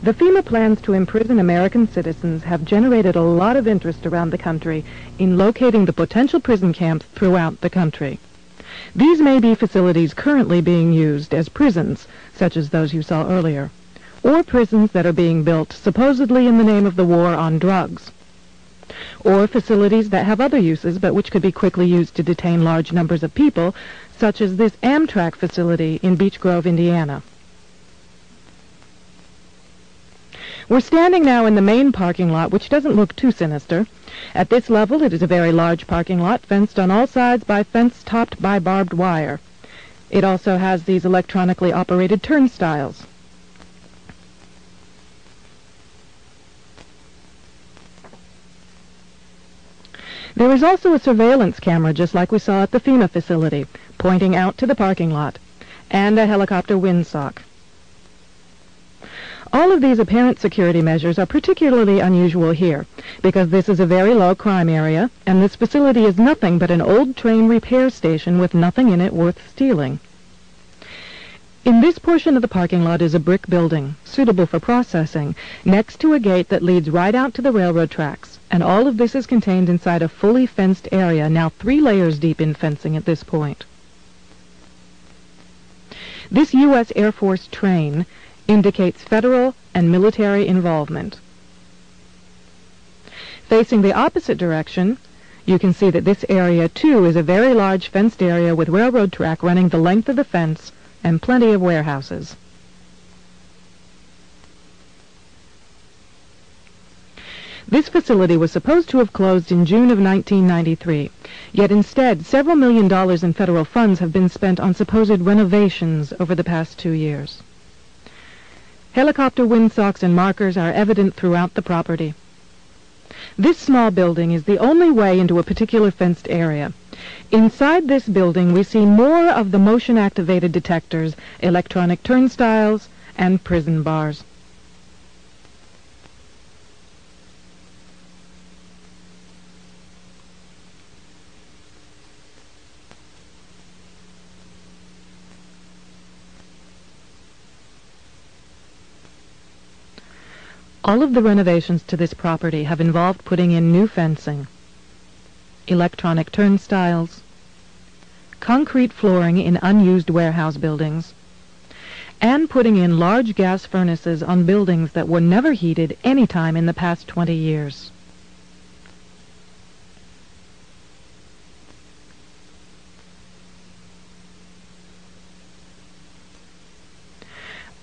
The FEMA plans to imprison American citizens have generated a lot of interest around the country in locating the potential prison camps throughout the country. These may be facilities currently being used as prisons, such as those you saw earlier, or prisons that are being built supposedly in the name of the war on drugs, or facilities that have other uses but which could be quickly used to detain large numbers of people, such as this Amtrak facility in Beech Grove, Indiana. We're standing now in the main parking lot, which doesn't look too sinister. At this level, it is a very large parking lot, fenced on all sides by fence topped by barbed wire. It also has these electronically operated turnstiles. There is also a surveillance camera, just like we saw at the FEMA facility, pointing out to the parking lot, and a helicopter windsock. All of these apparent security measures are particularly unusual here, because this is a very low crime area, and this facility is nothing but an old train repair station with nothing in it worth stealing. In this portion of the parking lot is a brick building, suitable for processing, next to a gate that leads right out to the railroad tracks, and all of this is contained inside a fully fenced area, now 3 layers deep in fencing at this point. This U.S. Air Force train indicates federal and military involvement. Facing the opposite direction, you can see that this area, too, is a very large fenced area with railroad track running the length of the fence and plenty of warehouses. This facility was supposed to have closed in June of 1993, yet instead several $million in federal funds have been spent on supposed renovations over the past 2 years. Helicopter windsocks and markers are evident throughout the property. This small building is the only way into a particular fenced area. Inside this building we see more of the motion-activated detectors, electronic turnstiles, and prison bars. All of the renovations to this property have involved putting in new fencing, electronic turnstiles, concrete flooring in unused warehouse buildings, and putting in large gas furnaces on buildings that were never heated any time in the past 20 years.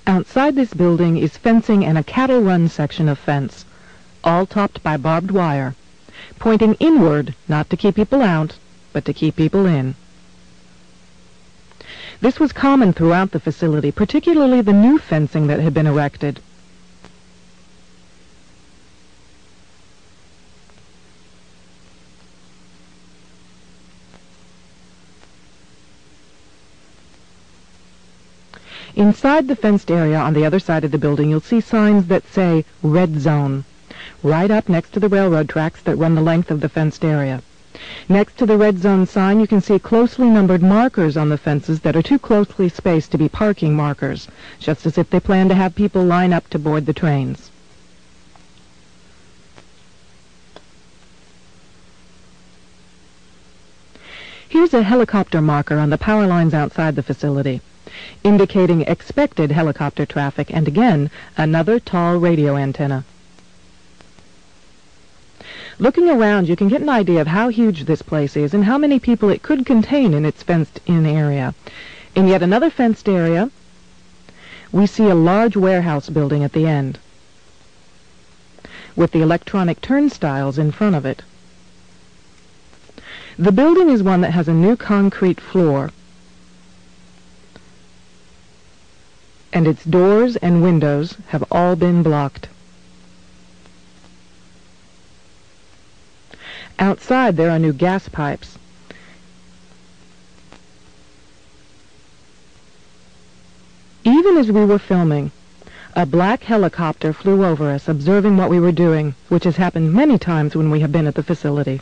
Outside this building is fencing and a cattle run section of fence, all topped by barbed wire, pointing inward, not to keep people out, but to keep people in. This was common throughout the facility, particularly the new fencing that had been erected. Inside the fenced area on the other side of the building, you'll see signs that say Red Zone, right up next to the railroad tracks that run the length of the fenced area. Next to the Red Zone sign, you can see closely numbered markers on the fences that are too closely spaced to be parking markers, just as if they plan to have people line up to board the trains. Here's a helicopter marker on the power lines outside the facility, indicating expected helicopter traffic, and again, another tall radio antenna. Looking around, you can get an idea of how huge this place is and how many people it could contain in its fenced-in area. In yet another fenced area, we see a large warehouse building at the end, with the electronic turnstiles in front of it. The building is one that has a new concrete floor, and its doors and windows have all been blocked. Outside there are new gas pipes. Even as we were filming, a black helicopter flew over us, observing what we were doing, which has happened many times when we have been at the facility.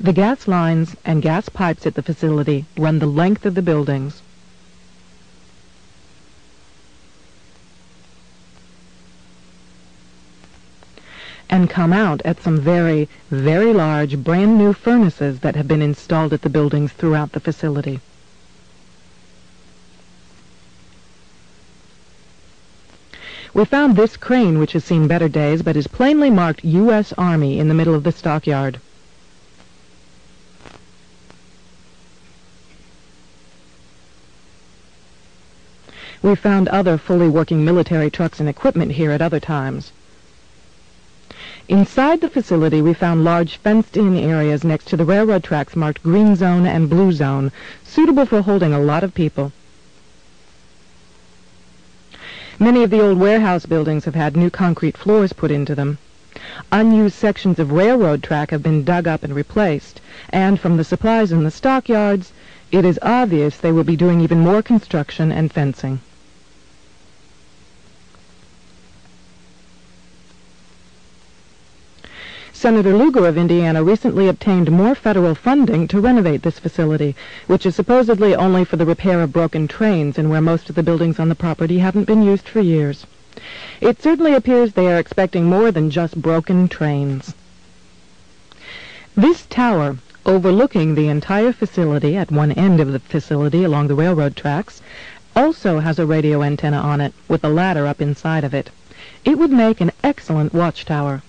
The gas lines and gas pipes at the facility run the length of the buildings. And come out at some very, very large brand new furnaces that have been installed at the buildings throughout the facility. We found this crane, which has seen better days, but is plainly marked U.S. Army in the middle of the stockyard. We found other fully working military trucks and equipment here at other times. Inside the facility, we found large fenced-in areas next to the railroad tracks marked Green Zone and Blue Zone, suitable for holding a lot of people. Many of the old warehouse buildings have had new concrete floors put into them. Unused sections of railroad track have been dug up and replaced, and from the supplies in the stockyards, it is obvious they will be doing even more construction and fencing. Senator Lugar of Indiana recently obtained more federal funding to renovate this facility, which is supposedly only for the repair of broken trains and where most of the buildings on the property haven't been used for years. It certainly appears they are expecting more than just broken trains. This tower, overlooking the entire facility at one end of the facility along the railroad tracks, also has a radio antenna on it with a ladder up inside of it. It would make an excellent watchtower.